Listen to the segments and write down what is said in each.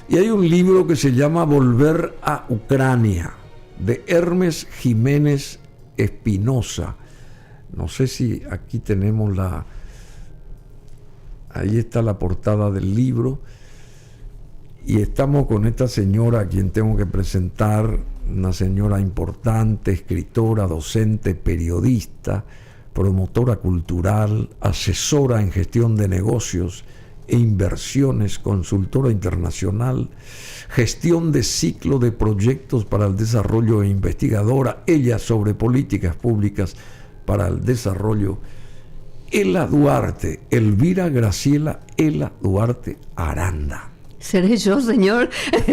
Y hay un libro que se llama Volver a Ucrania, de Hermes Jiménez Espinosa. No sé si aquí tenemos la... Ahí está la portada del libro. Y estamos con esta señora a quien tengo que presentar, una señora importante, escritora, docente, periodista, promotora cultural, asesora en gestión de negocios e inversiones, consultora internacional, gestión de ciclo de proyectos para el desarrollo e investigadora, ella sobre políticas públicas para el desarrollo. Ela Duarte, Elvira Graciela Ela Duarte Aranda. ¿Seré yo, señor?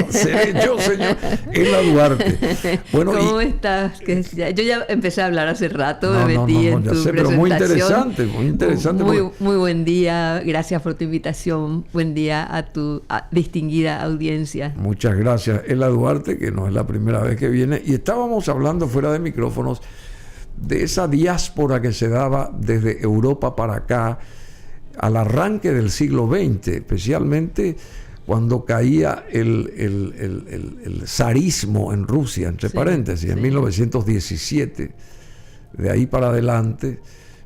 Seré yo, señor. Ela Duarte. Bueno, ¿cómo estás? Yo ya empecé a hablar hace rato, me metí en tu presentación. Pero muy interesante, muy interesante. Muy buen día, gracias por tu invitación. Buen día a tu distinguida audiencia. Muchas gracias. Ela Duarte, que no es la primera vez que viene, y estábamos hablando fuera de micrófonos de esa diáspora que se daba desde Europa para acá al arranque del siglo XX, especialmente cuando caía el zarismo en Rusia, entre paréntesis, en 1917, de ahí para adelante,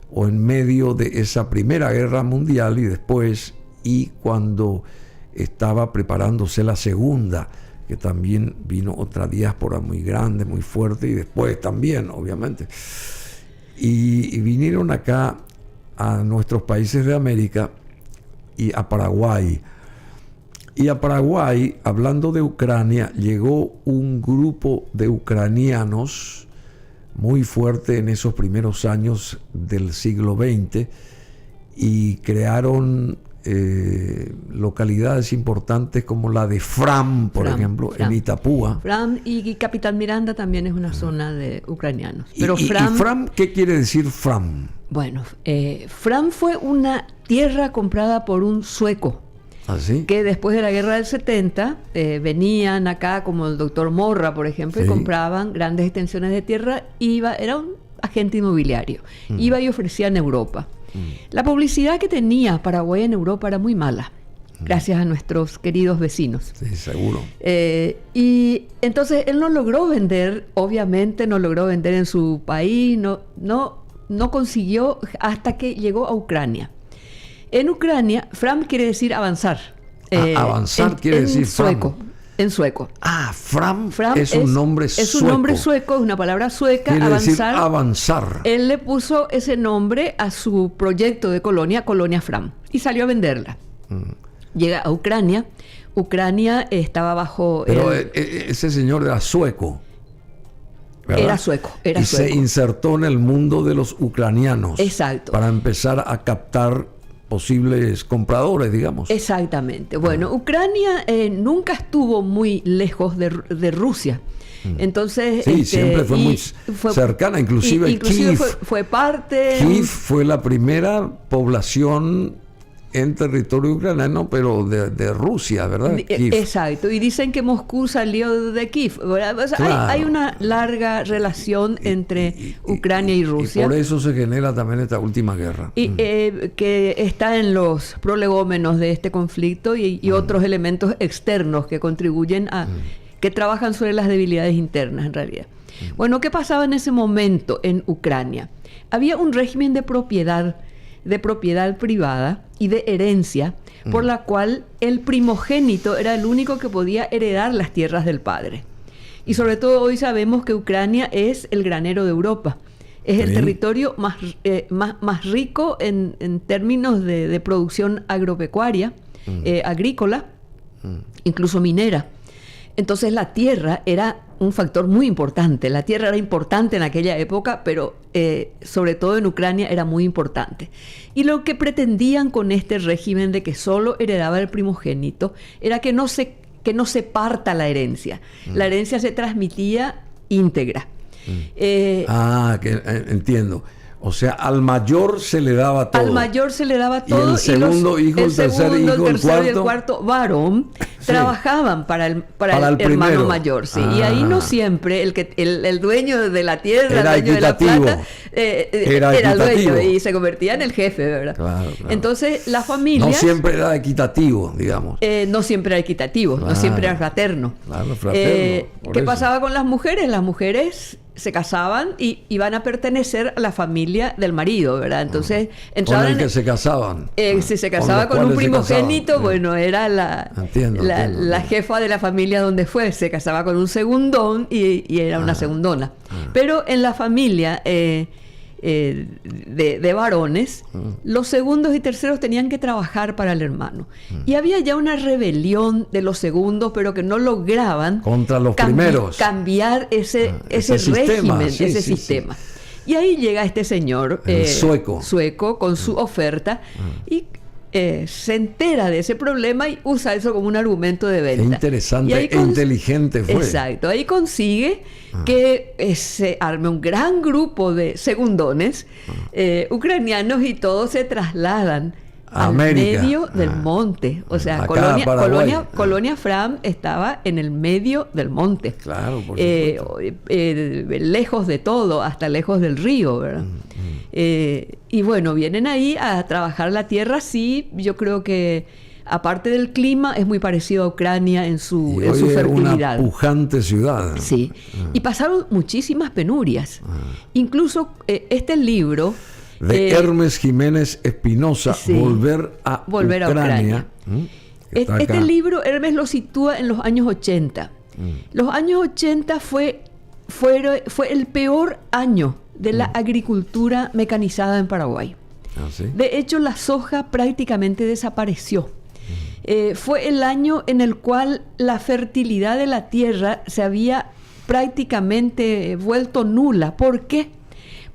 o en medio de esa Primera Guerra Mundial y después, y cuando estaba preparándose la Segunda, que también vino otra diáspora muy grande, muy fuerte, y después también, obviamente. Y vinieron acá a nuestros países de América y a Paraguay. Y a Paraguay, hablando de Ucrania, llegó un grupo de ucranianos muy fuerte en esos primeros años del siglo XX y crearon localidades importantes como la de Fram, por ejemplo, en Itapúa. Fram y Capitán Miranda también es una zona de ucranianos. Pero ¿Y Fram, qué quiere decir Fram? Bueno, Fram fue una tierra comprada por un sueco. ¿Así? Que después de la guerra del 70 venían acá, como el doctor Morra, por ejemplo, y compraban grandes extensiones de tierra. Era un agente inmobiliario. Iba y ofrecía en Europa. La publicidad que tenía Paraguay en Europa era muy mala, gracias a nuestros queridos vecinos. Sí, seguro. Y entonces él no logró vender, obviamente no logró vender en su país, no consiguió hasta que llegó a Ucrania. En Ucrania, Fram quiere decir avanzar. Avanzar quiere decir sueco. Fram. En sueco. Fram es un nombre sueco. Es un nombre sueco, es una palabra sueca, quiere avanzar. Decir avanzar. Él le puso ese nombre a su proyecto de colonia Fram, y salió a venderla. Llega a Ucrania. Ucrania estaba bajo... Pero ese señor era sueco, ¿verdad? Era sueco. Se insertó en el mundo de los ucranianos. Exacto. Para empezar a captar posibles compradores, digamos. Exactamente. Bueno, Ucrania nunca estuvo muy lejos de Rusia. Entonces, sí, siempre fue muy cercana, inclusive Kiev fue parte. Kiev fue la primera población en territorio ucraniano, pero de Rusia, ¿verdad? Kiev. Exacto, y dicen que Moscú salió de Kiev. O sea, claro. hay una larga relación entre Ucrania y Rusia. Y por eso se genera también esta última guerra. Y que está en los prolegómenos de este conflicto y otros elementos externos que contribuyen a... que trabajan sobre las debilidades internas, en realidad. Bueno, ¿qué pasaba en ese momento en Ucrania? Había un régimen de propiedad privada y de herencia, por la cual el primogénito era el único que podía heredar las tierras del padre. Y sobre todo hoy sabemos que Ucrania es el granero de Europa. Es el territorio más rico en términos de producción agropecuaria, agrícola, incluso minera. Entonces la tierra era un factor muy importante. La tierra era importante en aquella época, pero sobre todo en Ucrania era muy importante. Y lo que pretendían con este régimen de que solo heredaba el primogénito era que no se parta la herencia. La herencia se transmitía íntegra. Entiendo. O sea, al mayor se le daba todo. Al mayor se le daba todo. Y el segundo hijo, el tercer hijo, el tercero y el cuarto varón trabajaban para el hermano mayor. Sí. Y ahí no siempre el dueño de la tierra, era el dueño equitativo. de la plata, era el dueño y se convertía en el jefe, ¿verdad? Claro. Entonces, las familias... No siempre era equitativo, digamos. No siempre era equitativo, no siempre era fraterno. Claro, fraterno. ¿Qué pasaba con las mujeres? Las mujeres se casaban y iban a pertenecer a la familia del marido, ¿verdad? Entonces entraban con el que se casaban. Si se casaba con un primogénito, bueno, era la jefa de la familia donde fue. Se casaba con un segundón y era una segundona. Pero en la familia de varones, los segundos y terceros tenían que trabajar para el hermano. Y había ya una rebelión de los segundos, pero que no lograban contra los primeros cambiar ese régimen, sistema. Y ahí llega este señor sueco con su oferta y se entera de ese problema y usa eso como un argumento de venta. Qué interesante e inteligente fue. Exacto. Ahí consigue que se arme un gran grupo de segundones ucranianos y todos se trasladan al medio del monte. O sea, Colonia Fram estaba en el medio del monte. Claro, por lejos de todo, hasta lejos del río, ¿verdad? Y bueno, vienen ahí a trabajar la tierra. Sí, yo creo que aparte del clima es muy parecido a Ucrania en su fertilidad. Es una pujante ciudad. Sí, y pasaron muchísimas penurias. Incluso este libro de Hermes Jiménez Espinosa, Volver a Ucrania. Este libro Hermes lo sitúa en los años 80. Los años 80 fue el peor año de la agricultura mecanizada en Paraguay. ¿Sí? De hecho, la soja prácticamente desapareció. Fue el año en el cual la fertilidad de la tierra se había prácticamente vuelto nula. ¿Por qué?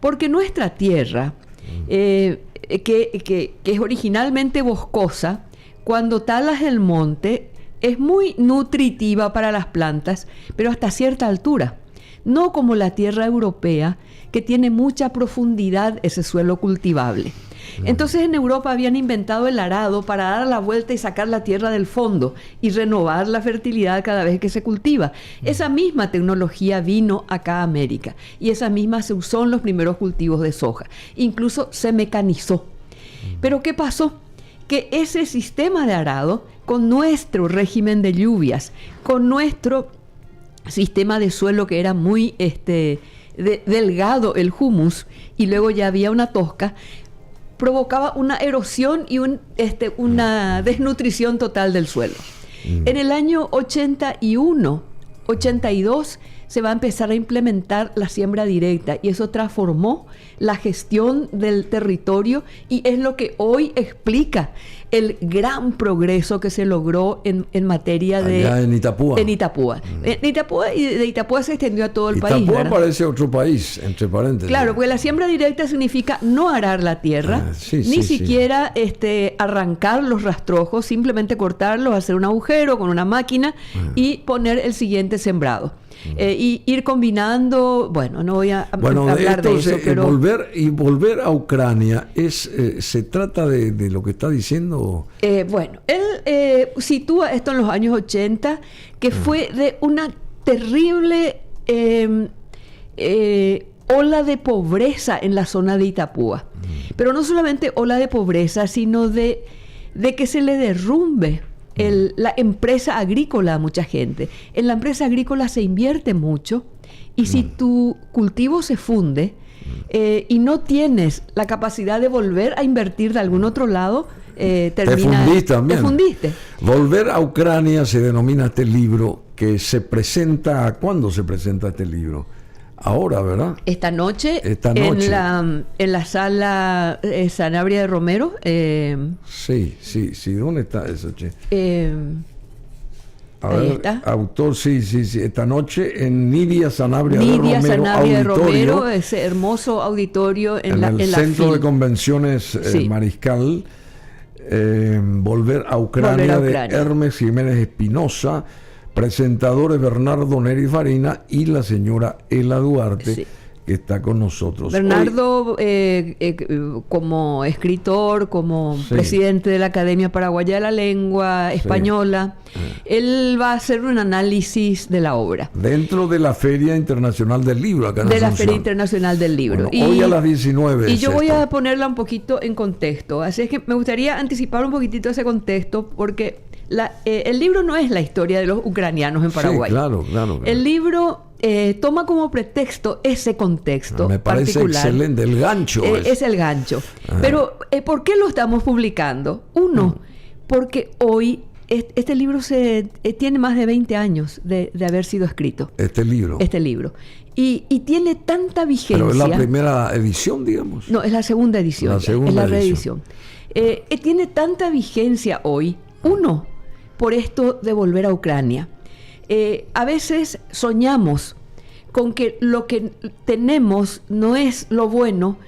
Porque nuestra tierra, que es originalmente boscosa, cuando talas el monte, es muy nutritiva para las plantas, pero hasta cierta altura. No como la tierra europea, que tiene mucha profundidad ese suelo cultivable. Entonces en Europa habían inventado el arado para dar la vuelta y sacar la tierra del fondo y renovar la fertilidad cada vez que se cultiva. Esa misma tecnología vino acá a América y esa misma se usó en los primeros cultivos de soja. Incluso se mecanizó. Pero ¿qué pasó? Que ese sistema de arado, con nuestro régimen de lluvias, con nuestro sistema de suelo que era muy delgado, el humus, y luego ya había una tosca, provocaba una erosión y una desnutrición total del suelo. En el año 81, 82 se va a empezar a implementar la siembra directa y eso transformó la gestión del territorio y es lo que hoy explica el gran progreso que se logró en materia de... Allá en Itapúa. En Itapúa. En Itapúa, y de Itapúa se extendió a todo el país. Itapúa parece otro país, entre paréntesis. Claro, porque la siembra directa significa no arar la tierra, ni siquiera arrancar los rastrojos, simplemente cortarlos, hacer un agujero con una máquina y poner el siguiente sembrado. Y ir combinando, bueno, no voy a hablar de eso, pero... Volver a Ucrania, ¿se trata de lo que está diciendo? Bueno, él sitúa esto en los años 80, que fue de una terrible ola de pobreza en la zona de Itapúa. Pero no solamente ola de pobreza, sino de que se le derrumbe la empresa agrícola a mucha gente. En la empresa agrícola se invierte mucho y si tu cultivo se funde y no tienes la capacidad de volver a invertir de algún otro lado, te fundiste. Volver a Ucrania se denomina este libro que se presenta. ¿Cuándo se presenta este libro? Ahora, ¿verdad? Esta noche. En la sala Sanabria de Romero. Sí. ¿Dónde está eso, che? Ahí está. Autor, sí. Esta noche en Nidia Sanabria de Romero, ese hermoso auditorio en el Centro de Convenciones Mariscal. Volver a Ucrania de Hermes Jiménez Espinosa. Presentadores Bernardo Neri Farina y la señora Ela Duarte, que está con nosotros. Bernardo, como escritor, como presidente de la Academia Paraguaya de la Lengua Española, él va a hacer un análisis de la obra. Dentro de la Feria Internacional del Libro, acá en De la Asunción. Feria Internacional del Libro. Bueno, hoy a las 19. Y yo voy a ponerla un poquito en contexto. Así es que me gustaría anticipar un poquitito ese contexto, porque el libro no es la historia de los ucranianos en Paraguay. Sí, claro. El libro toma como pretexto ese contexto me parece particular. Excelente, el gancho. Es el gancho. Pero, ¿por qué lo estamos publicando? Uno, porque hoy este libro tiene más de 20 años de haber sido escrito. Este libro. Y tiene tanta vigencia. Pero es la primera edición, digamos. No, es la segunda edición. Es la reedición. Tiene tanta vigencia hoy. Uno, por esto de volver a Ucrania. A veces soñamos con que lo que tenemos no es lo bueno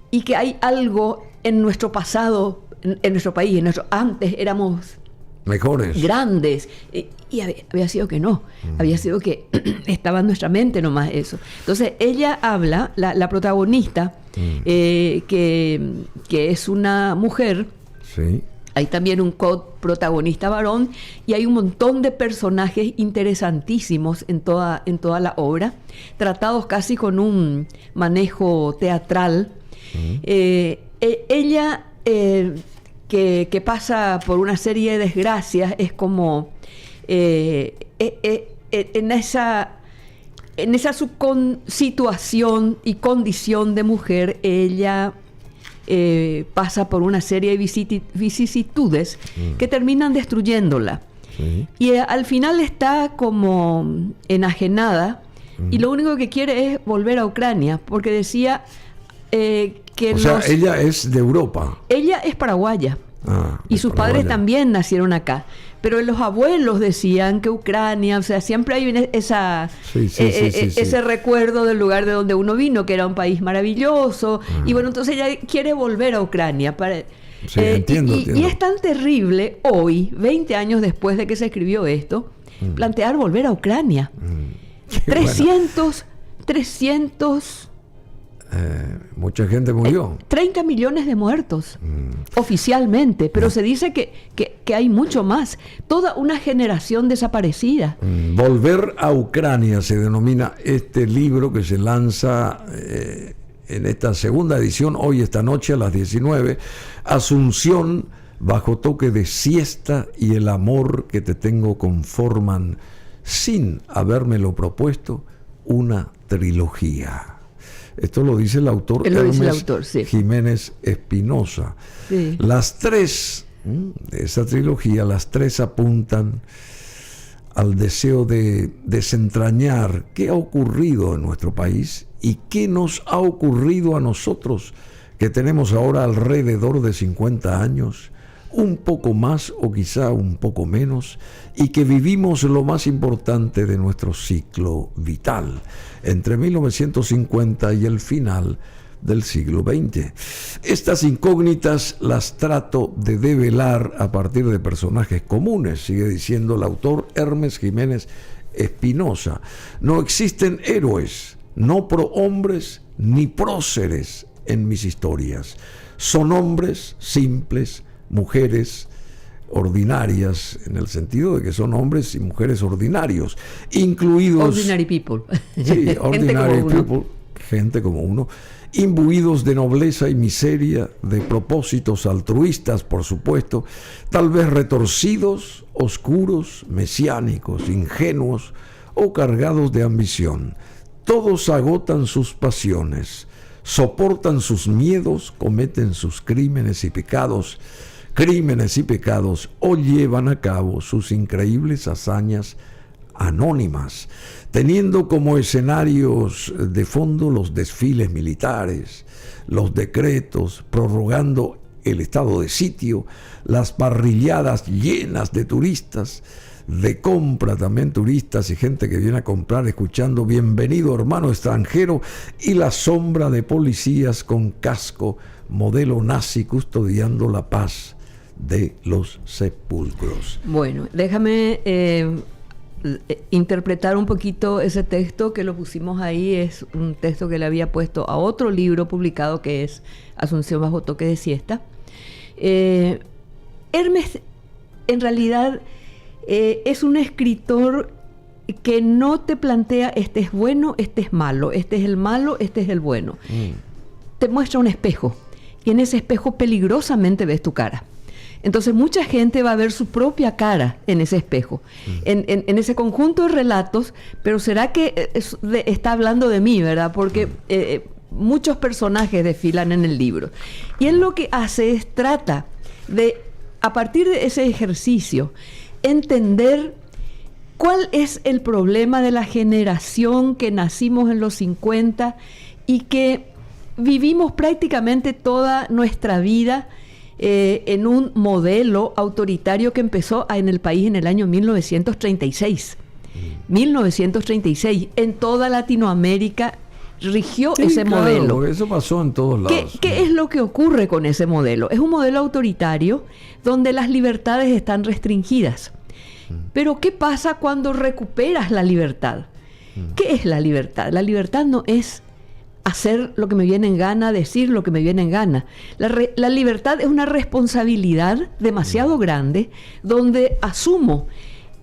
y que hay algo en nuestro pasado, en nuestro país, antes éramos mejores, grandes, y había sido que no, había sido que estaba en nuestra mente nomás eso. Entonces ella habla, la protagonista, que es una mujer. Sí. Hay también un coprotagonista varón y hay un montón de personajes interesantísimos en toda la obra, tratados casi con un manejo teatral. Ella, que pasa por una serie de desgracias, es como en esa situación y condición de mujer, ella pasa por una serie de vicisitudes que terminan destruyéndola. Y al final está como enajenada y lo único que quiere es volver a Ucrania, porque decía que ella es de Europa. Ella es paraguaya. Y sus padres también nacieron acá. Pero los abuelos decían que Ucrania, o sea, siempre hay ese recuerdo del lugar de donde uno vino, que era un país maravilloso. Y bueno, entonces ella quiere volver a Ucrania. Entiendo. Y es tan terrible hoy, 20 años después de que se escribió esto, plantear volver a Ucrania. 300 mucha gente murió. 30 millones de muertos oficialmente, pero se dice que hay mucho más. Toda una generación desaparecida. Volver a Ucrania se denomina este libro que se lanza en esta segunda edición, hoy, esta noche a las 19. Asunción, bajo toque de siesta y el amor que te tengo conforman, sin habérmelo propuesto, una trilogía. Esto lo dice el autor Hermes Jiménez Espinosa. Sí. Las tres de esa trilogía, las tres apuntan al deseo de desentrañar qué ha ocurrido en nuestro país y qué nos ha ocurrido a nosotros, que tenemos ahora alrededor de 50 años, un poco más o quizá un poco menos, y que vivimos lo más importante de nuestro ciclo vital, entre 1950 y el final del siglo XX. Estas incógnitas las trato de develar a partir de personajes comunes, sigue diciendo el autor Hermes Jiménez Espinosa. No existen héroes, no prohombres ni próceres en mis historias. Son hombres simples, mujeres ordinarias, en el sentido de que son hombres y mujeres ordinarios, incluidos... Ordinary people. Sí, ordinary people, gente como uno, imbuidos de nobleza y miseria, de propósitos altruistas, por supuesto, tal vez retorcidos, oscuros, mesiánicos, ingenuos o cargados de ambición. Todos agotan sus pasiones, soportan sus miedos, cometen sus crímenes y pecados o llevan a cabo sus increíbles hazañas anónimas, teniendo como escenarios de fondo los desfiles militares, los decretos, prorrogando el estado de sitio, las parrilladas llenas de turistas, de compra también turistas y gente que viene a comprar escuchando "Bienvenido hermano extranjero", y la sombra de policías con casco modelo nazi custodiando la paz de los sepulcros. Bueno, déjame interpretar un poquito ese texto que lo pusimos ahí. Es un texto que le había puesto a otro libro publicado que es Asunción bajo toque de siesta. Hermes, en realidad, es un escritor que no te plantea este es bueno, este es malo, este es el malo, este es el bueno. Te muestra un espejo y en ese espejo peligrosamente ves tu cara. Entonces mucha gente va a ver su propia cara en ese espejo, en ese conjunto de relatos, pero ¿será que está hablando de mí, verdad? Porque muchos personajes desfilan en el libro. Y él lo que hace es trata de, a partir de ese ejercicio, entender cuál es el problema de la generación que nacimos en los 50 y que vivimos prácticamente toda nuestra vida en un modelo autoritario que empezó en el país en el año 1936. 1936, en toda Latinoamérica rigió ese modelo. Eso pasó en todos lados. ¿Qué es lo que ocurre con ese modelo? Es un modelo autoritario donde las libertades están restringidas. Pero ¿qué pasa cuando recuperas la libertad? ¿Qué es la libertad? La libertad no es hacer lo que me viene en gana, decir lo que me viene en gana. La libertad es una responsabilidad demasiado grande donde asumo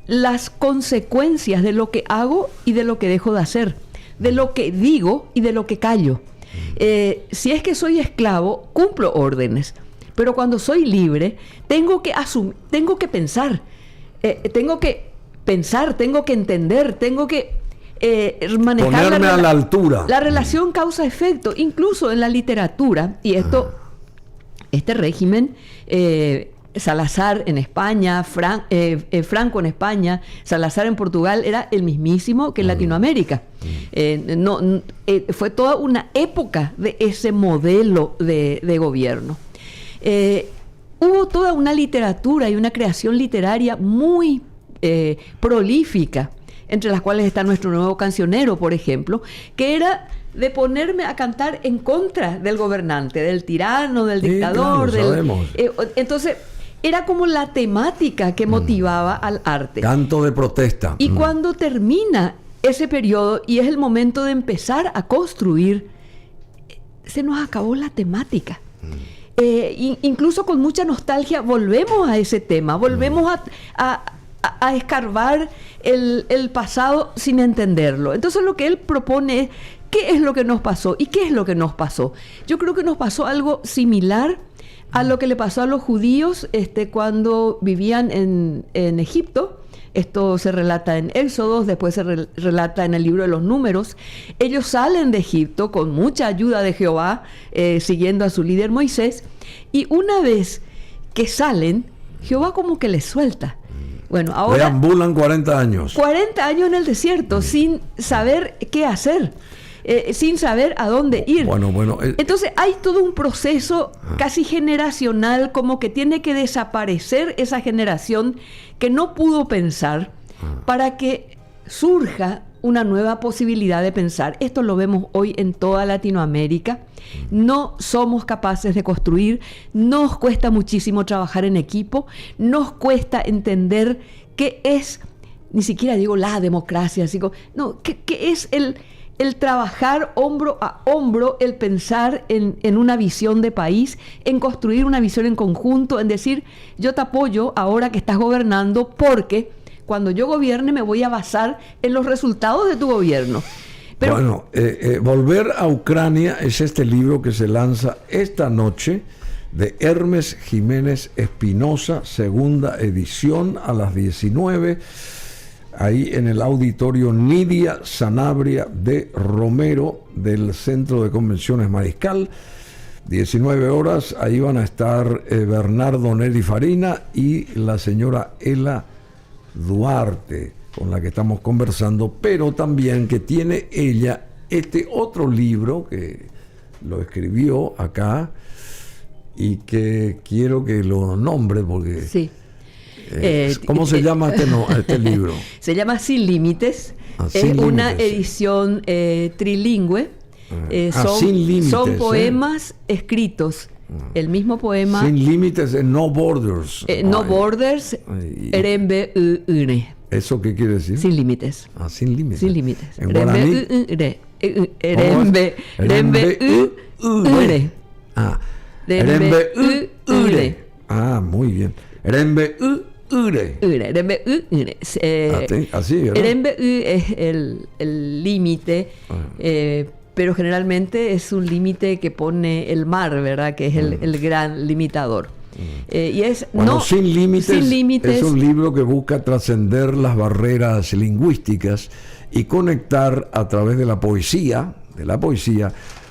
las consecuencias de lo que hago y de lo que dejo de hacer, de lo que digo y de lo que callo. Si es que soy esclavo, cumplo órdenes, pero cuando soy libre, tengo que pensar, tengo que entender, tengo que manejar ponerme a la altura. La relación causa-efecto, incluso en la literatura, y este régimen, Salazar en España, Franco en España, Salazar en Portugal, era el mismísimo que en Latinoamérica. Fue toda una época de ese modelo de gobierno. Hubo toda una literatura y una creación literaria muy prolífica, entre las cuales está nuestro nuevo cancionero, por ejemplo, que era de ponerme a cantar en contra del gobernante, del tirano, del dictador. Claro, entonces, era como la temática que motivaba al arte. Canto de protesta. Y cuando termina ese periodo y es el momento de empezar a construir, se nos acabó la temática. Incluso con mucha nostalgia volvemos a ese tema, volvemos a escarbar el pasado sin entenderlo. Entonces lo que él propone es ¿qué es lo que nos pasó? ¿Y qué es lo que nos pasó? Yo creo que nos pasó algo similar a lo que le pasó a los judíos cuando vivían en Egipto. Esto se relata en Éxodos, después se relata en el libro de los Números. Ellos salen de Egipto con mucha ayuda de Jehová, siguiendo a su líder Moisés, y una vez que salen, Jehová como que les suelta. Bueno, ahora deambulan 40 años. 40 años en el desierto, sin saber qué hacer, sin saber a dónde ir. Entonces hay todo un proceso casi generacional, como que tiene que desaparecer esa generación que no pudo pensar para que surja una nueva posibilidad de pensar. Esto lo vemos hoy en toda Latinoamérica. No somos capaces de construir, nos cuesta muchísimo trabajar en equipo, nos cuesta entender qué es, ni siquiera digo la democracia, qué es el trabajar hombro a hombro, el pensar en una visión de país, en construir una visión en conjunto, en decir, yo te apoyo ahora que estás gobernando porque cuando yo gobierne me voy a basar en los resultados de tu gobierno. Pero, Volver a Ucrania es este libro que se lanza esta noche de Hermes Jiménez Espinosa, segunda edición a las 19, ahí en el auditorio Nidia Sanabria de Romero del Centro de Convenciones Mariscal. 19 horas, ahí van a estar Bernardo Neri Farina y la señora Ela Duarte, con la que estamos conversando, pero también que tiene ella este otro libro que lo escribió acá y que quiero que lo nombre porque... Sí. ¿Cómo se llama este libro? Se llama Sin Límites. Es una edición trilingüe. Sin Límites. Son poemas escritos. El mismo poema. Sin Límites, No Borders. No Borders, Erembe Une. ¿Eso qué quiere decir? Sin límites. Ah, sin límites. Sin límites. En guaraní. Ah, ah, muy bien. Así, ¿verdad? Es el límite, pero generalmente es un límite que pone el mar, ¿verdad? Que es el gran limitador. Y es bueno, no Sin límites es un libro que busca trascender las barreras lingüísticas y conectar a través de la poesía,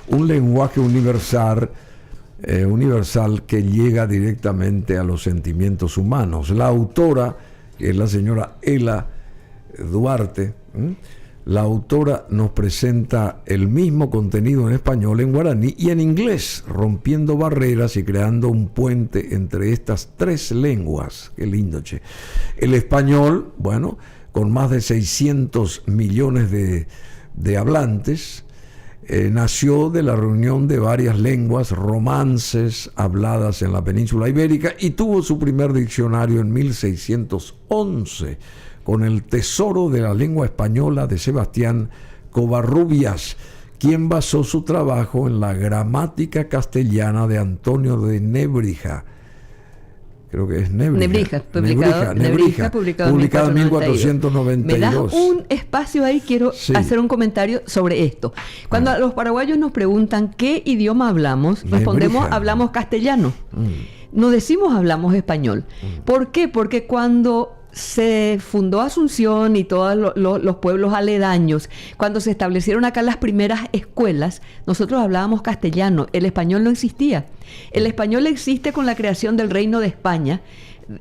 un lenguaje universal que llega directamente a los sentimientos humanos. La autora, que es la señora Ela Duarte, la autora nos presenta el mismo contenido en español, en guaraní y en inglés, rompiendo barreras y creando un puente entre estas tres lenguas. Qué lindo, che. El español, bueno, con más de 600 millones de hablantes, nació de la reunión de varias lenguas romances habladas en la península ibérica y tuvo su primer diccionario en 1611 con el Tesoro de la Lengua Española de Sebastián Covarrubias, quien basó su trabajo en la gramática castellana de Antonio de Nebrija. Creo que es Nebrija, publicado en 1492. Me das un espacio ahí, quiero hacer un comentario sobre esto. Cuando a los paraguayos nos preguntan qué idioma hablamos, respondemos hablamos castellano. No decimos hablamos español. ¿Por qué? Porque cuando se fundó Asunción y todos los pueblos aledaños, cuando se establecieron acá las primeras escuelas, nosotros hablábamos castellano, el español no existía. El español existe con la creación del Reino de España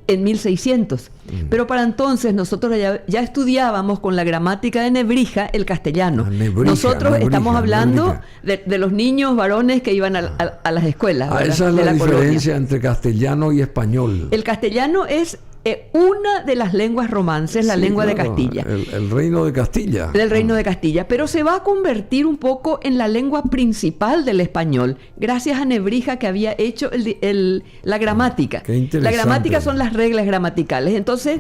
en 1600, pero para entonces nosotros ya estudiábamos con la gramática de Nebrija el castellano. Nosotros estamos hablando de los niños varones que iban a las escuelas. Esa es la diferencia entre castellano y español. El castellano es una de las lenguas romances, la lengua de Castilla. El reino de Castilla. Del reino de Castilla. Pero se va a convertir un poco en la lengua principal del español, gracias a Nebrija, que había hecho la gramática. Qué interesante. La gramática son las reglas gramaticales. Entonces,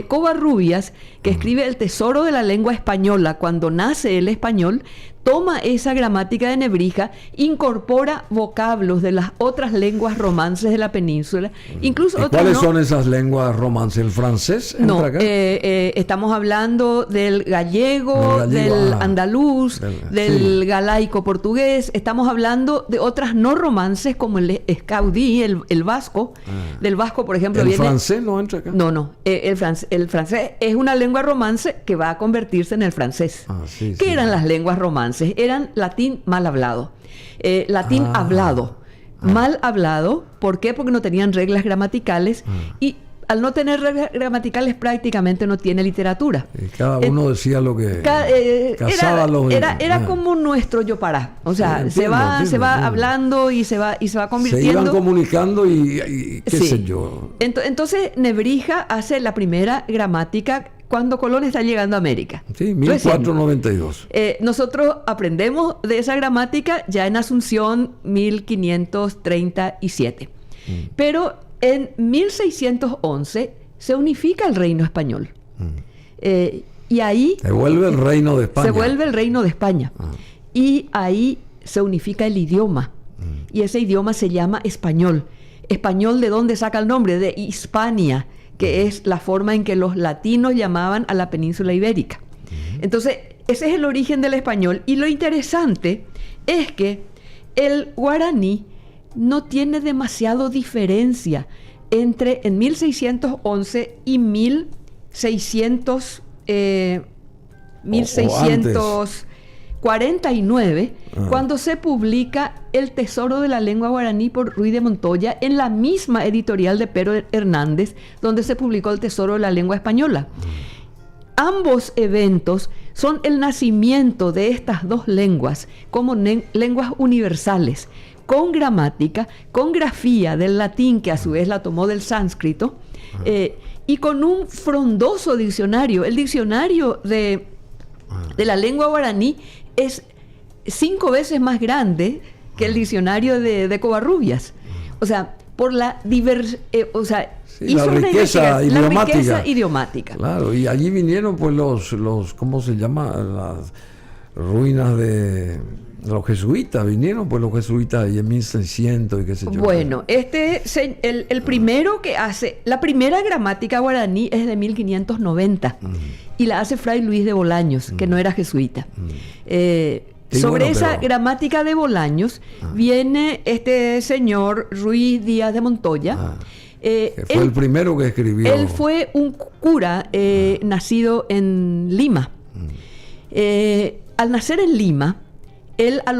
Covarrubias, que escribe El Tesoro de la Lengua Española, cuando nace el español, toma esa gramática de Nebrija, incorpora vocablos de las otras lenguas romances de la península, incluso otras. ¿Cuáles son esas lenguas romances? ¿El francés entra acá? Estamos hablando del gallego, del andaluz, del galaico portugués. Estamos hablando de otras no romances como el escaudí, el vasco. Del vasco, por ejemplo, ¿El francés no entra acá? No. El francés es una lengua romance que va a convertirse en el francés. ¿Qué eran las lenguas romances? Eran latín mal hablado, latín hablado, mal hablado. ¿Por qué? Porque no tenían reglas gramaticales y al no tener reglas gramaticales prácticamente no tiene literatura. Y cada uno decía lo que era como nuestro yopará. O sea, se va hablando y se va convirtiendo. Se iban comunicando y qué sé yo. Entonces Nebrija hace la primera gramática cuando Colón está llegando a América. Sí, 1492. Nosotros aprendemos de esa gramática ya en Asunción 1537. Pero en 1611 se unifica el reino español. Y ahí se vuelve el reino de España. Y ahí se unifica el idioma. Y ese idioma se llama español. Español, ¿de dónde saca el nombre? De Hispania, que es la forma en que los latinos llamaban a la península ibérica. Entonces, ese es el origen del español. Y lo interesante es que el guaraní no tiene demasiado diferencia entre en 1611 y 1649, cuando se publica El Tesoro de la Lengua Guaraní por Ruy de Montoya en la misma editorial de Pero Hernández, donde se publicó El Tesoro de la Lengua Española. Ambos eventos son el nacimiento de estas dos lenguas como lenguas universales, con gramática, con grafía del latín, que a su vez la tomó del sánscrito, y con un frondoso diccionario. El diccionario de la lengua guaraní es 5 veces más grande que el diccionario de Covarrubias. O sea, por la la riqueza idiomática. Claro, y allí vinieron pues los ¿cómo se llama? Las ruinas de los jesuitas, vinieron pues los jesuitas ahí en 1600 y qué sé yo. Bueno, el primero que hace, la primera gramática guaraní es de 1590 y la hace Fray Luis de Bolaños, que no era jesuita. Sobre esa gramática de Bolaños viene este señor Ruiz Díaz de Montoya. Fue el primero que escribió. Él fue un cura nacido en Lima. Al nacer en Lima, él a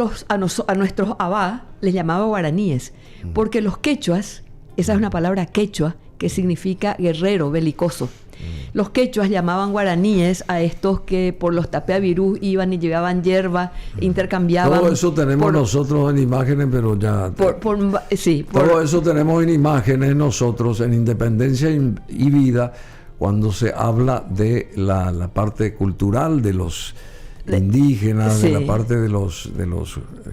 nuestros abá les llamaba guaraníes, porque los quechuas, esa es una palabra quechua que significa guerrero, belicoso. Los quechuas llamaban guaraníes a estos que por los tapeavirús iban y llevaban hierba, intercambiaban. Todo eso tenemos nosotros en imágenes, pero ya... todo eso tenemos en imágenes nosotros, en Independencia y Vida, cuando se habla de la parte cultural de los indígenas, de la parte de los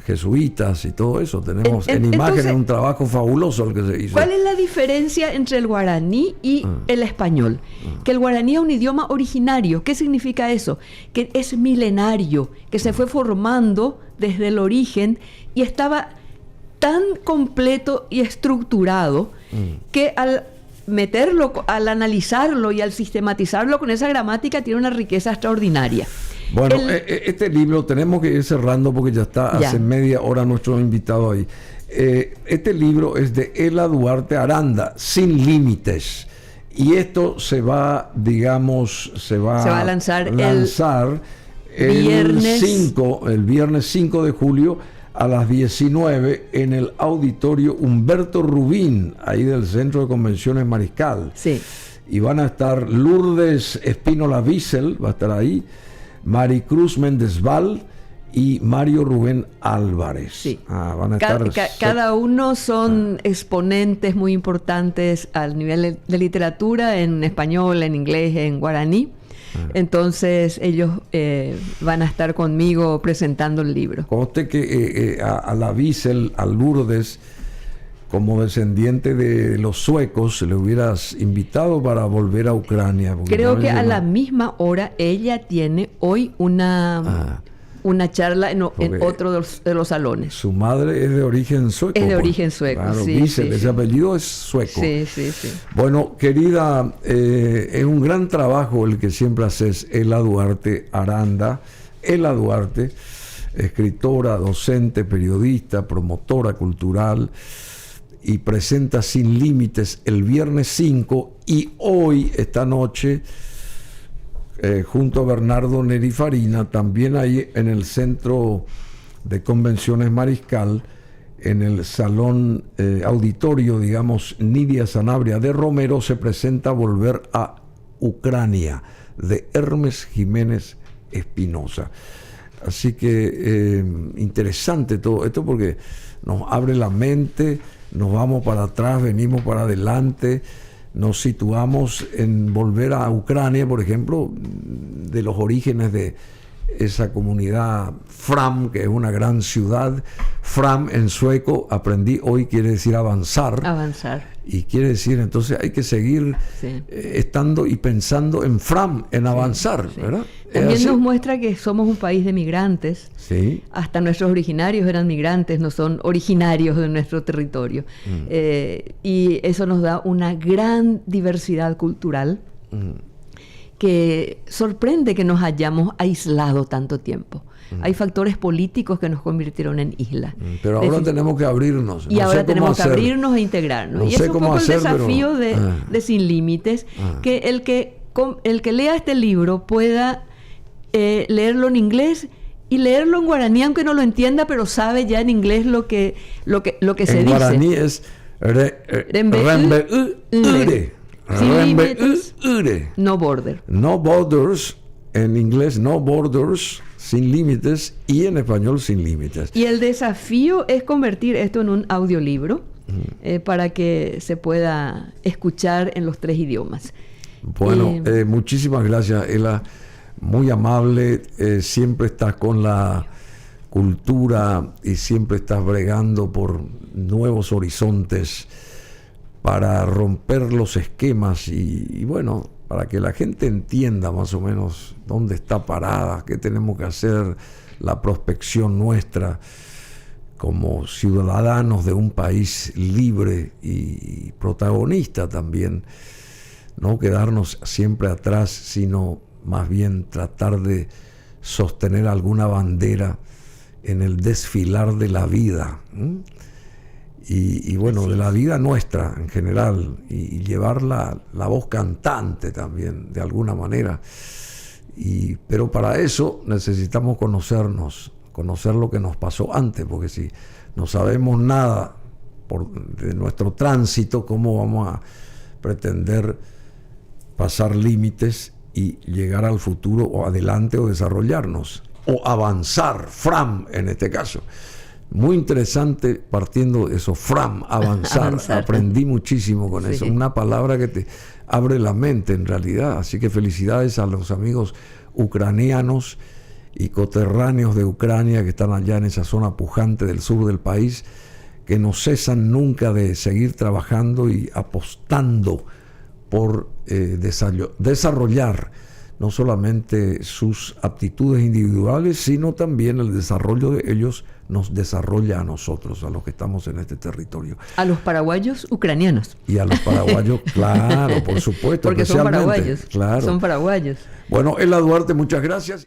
jesuitas y todo eso. Tenemos en imágenes un trabajo fabuloso el que se hizo. ¿Cuál es la diferencia entre el guaraní y el español? Que el guaraní es un idioma originario. ¿Qué significa eso? Que es milenario, que se fue formando desde el origen y estaba tan completo y estructurado que al meterlo, al analizarlo y al sistematizarlo con esa gramática tiene una riqueza extraordinaria. Bueno, este libro tenemos que ir cerrando porque ya está hace media hora nuestro invitado ahí. Este libro es de Ela Duarte Aranda, Sin Límites. Y esto se va a lanzar el viernes 5 de julio a las 19 en el auditorio Humberto Rubín, ahí del Centro de Convenciones Mariscal. Sí. Y van a estar Lourdes Espínola Wiesel, va a estar ahí, Maricruz Méndez Val y Mario Rubén Álvarez. Sí. Van a estar cada uno son exponentes muy importantes al nivel de literatura, en español, en inglés, en guaraní. Entonces ellos van a estar conmigo presentando el libro. Conste que a la Wiesel, a Lourdes, como descendiente de los suecos, le hubieras invitado para volver a Ucrania. Creo que a la misma hora ella tiene hoy una charla en otro de los salones. Su madre es de origen sueco. Es de origen sueco, claro, sí. Wiesel, ese apellido es sueco. Sí. Bueno, querida, es un gran trabajo el que siempre haces, Ela Duarte Aranda. Ela Duarte, escritora, docente, periodista, promotora cultural, y presenta Sin Límites el viernes 5 y hoy, esta noche, junto a Bernardo Neri Farina, también ahí en el Centro de Convenciones Mariscal, en el salón auditorio, digamos, Nidia Sanabria de Romero, se presenta Volver a Ucrania, de Hermes Jiménez Espinosa. Así que interesante todo esto porque nos abre la mente, nos vamos para atrás, venimos para adelante, nos situamos en volver a Ucrania, por ejemplo, de los orígenes de esa comunidad Fram, que es una gran ciudad. Fram en sueco, aprendí hoy, quiere decir avanzar. Y quiere decir, entonces hay que seguir estando y pensando en Fram, en avanzar, ¿verdad? También nos muestra que somos un país de migrantes. Sí. Hasta nuestros originarios eran migrantes, no son originarios de nuestro territorio. Y eso nos da una gran diversidad cultural que sorprende que nos hayamos aislado tanto tiempo. Hay factores políticos que nos convirtieron en isla. Pero ahora tenemos que abrirnos. Y ahora tenemos que abrirnos e integrarnos. Y es un poco el desafío de Sin Límites, que el que lea este libro pueda leerlo en inglés y leerlo en guaraní, aunque no lo entienda, pero sabe ya en inglés lo que se dice. En guaraní es No border. No borders, en inglés no borders, Sin Límites, y en español Sin Límites. Y el desafío es convertir esto en un audiolibro para que se pueda escuchar en los 3 idiomas. Bueno, muchísimas gracias, Ela. Muy amable, siempre estás con la cultura y siempre estás bregando por nuevos horizontes para romper los esquemas y bueno, para que la gente entienda más o menos dónde está parada, qué tenemos que hacer, la prospección nuestra como ciudadanos de un país libre y protagonista también. No quedarnos siempre atrás, sino más bien tratar de sostener alguna bandera en el desfilar de la vida. Y bueno, de la vida nuestra en general, y llevar la voz cantante también, de alguna manera. Pero para eso necesitamos conocernos, conocer lo que nos pasó antes, porque si no sabemos nada de nuestro tránsito, ¿cómo vamos a pretender pasar límites y llegar al futuro o adelante o desarrollarnos o avanzar? Fram en este caso. Muy interesante partiendo de eso, Fram, avanzar. Aprendí muchísimo con eso. Una palabra que te abre la mente en realidad. Así que felicidades a los amigos ucranianos y coterráneos de Ucrania que están allá en esa zona pujante del sur del país, que no cesan nunca de seguir trabajando y apostando por desarrollar no solamente sus aptitudes individuales, sino también el desarrollo de ellos nos desarrolla a nosotros, a los que estamos en este territorio. A los paraguayos ucranianos. Y a los paraguayos, claro, por supuesto. Porque son paraguayos. Claro. Son paraguayos. Bueno, Ela Duarte, muchas gracias.